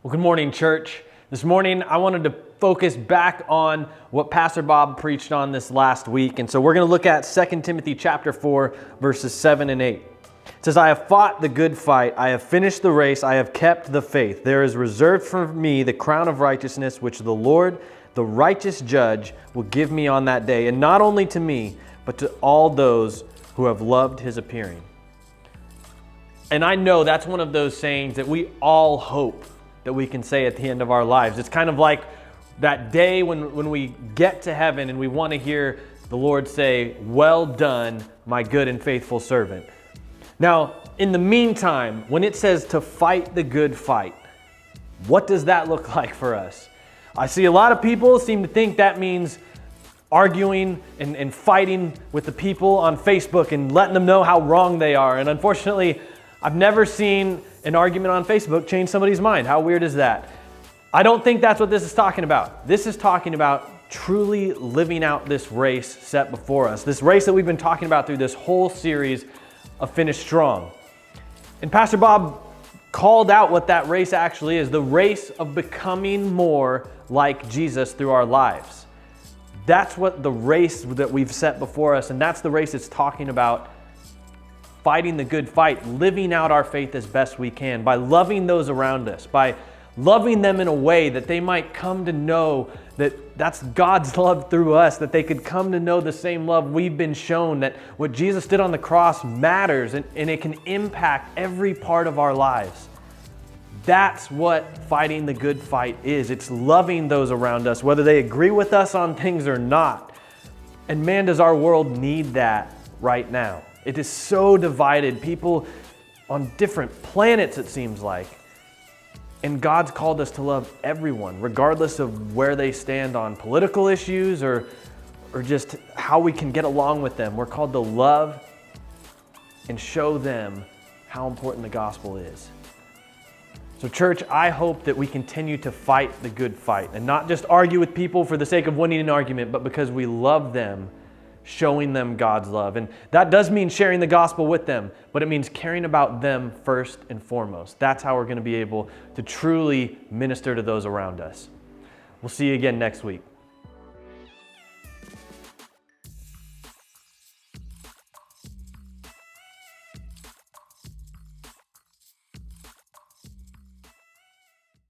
Well, good morning, church. This morning, I wanted to focus back on what Pastor Bob preached on this last week. And so we're going to look at 2 Timothy chapter 4, verses 7 and 8. It says, I have fought the good fight. I have finished the race. I have kept the faith. There is reserved for me the crown of righteousness, which the Lord, the righteous judge, will give me on that day. And not only to me, but to all those who have loved his appearing. And I know that's one of those sayings that we all hope that we can say at the end of our lives. It's kind of like that day when we get to heaven and we want to hear the Lord say, well done, my good and faithful servant. Now, in the meantime, when it says to fight the good fight, what does that look like for us? I see a lot of people seem to think that means arguing and fighting with the people on Facebook and letting them know how wrong they are. And unfortunately, I've never seen an argument on Facebook change somebody's mind. How weird is that? I don't think that's what this is talking about. This is talking about truly living out this race set before us. This race that we've been talking about through this whole series of Finish Strong. And Pastor Bob called out what that race actually is, the race of becoming more like Jesus through our lives. That's what the race that we've set before us, and that's the race it's talking about. Fighting the good fight, living out our faith as best we can, by loving those around us, by loving them in a way that they might come to know that that's God's love through us, that they could come to know the same love we've been shown, that what Jesus did on the cross matters and it can impact every part of our lives. That's what fighting the good fight is. It's loving those around us, whether they agree with us on things or not. And man, does our world need that right now. It is so divided, people on different planets, it seems like. And God's called us to love everyone, regardless of where they stand on political issues or just how we can get along with them. We're called to love and show them how important the gospel is. So church, I hope that we continue to fight the good fight and not just argue with people for the sake of winning an argument, but because we love them, showing them God's love. And that does mean sharing the gospel with them, but it means caring about them first and foremost. That's how we're going to be able to truly minister to those around us. We'll see you again next week.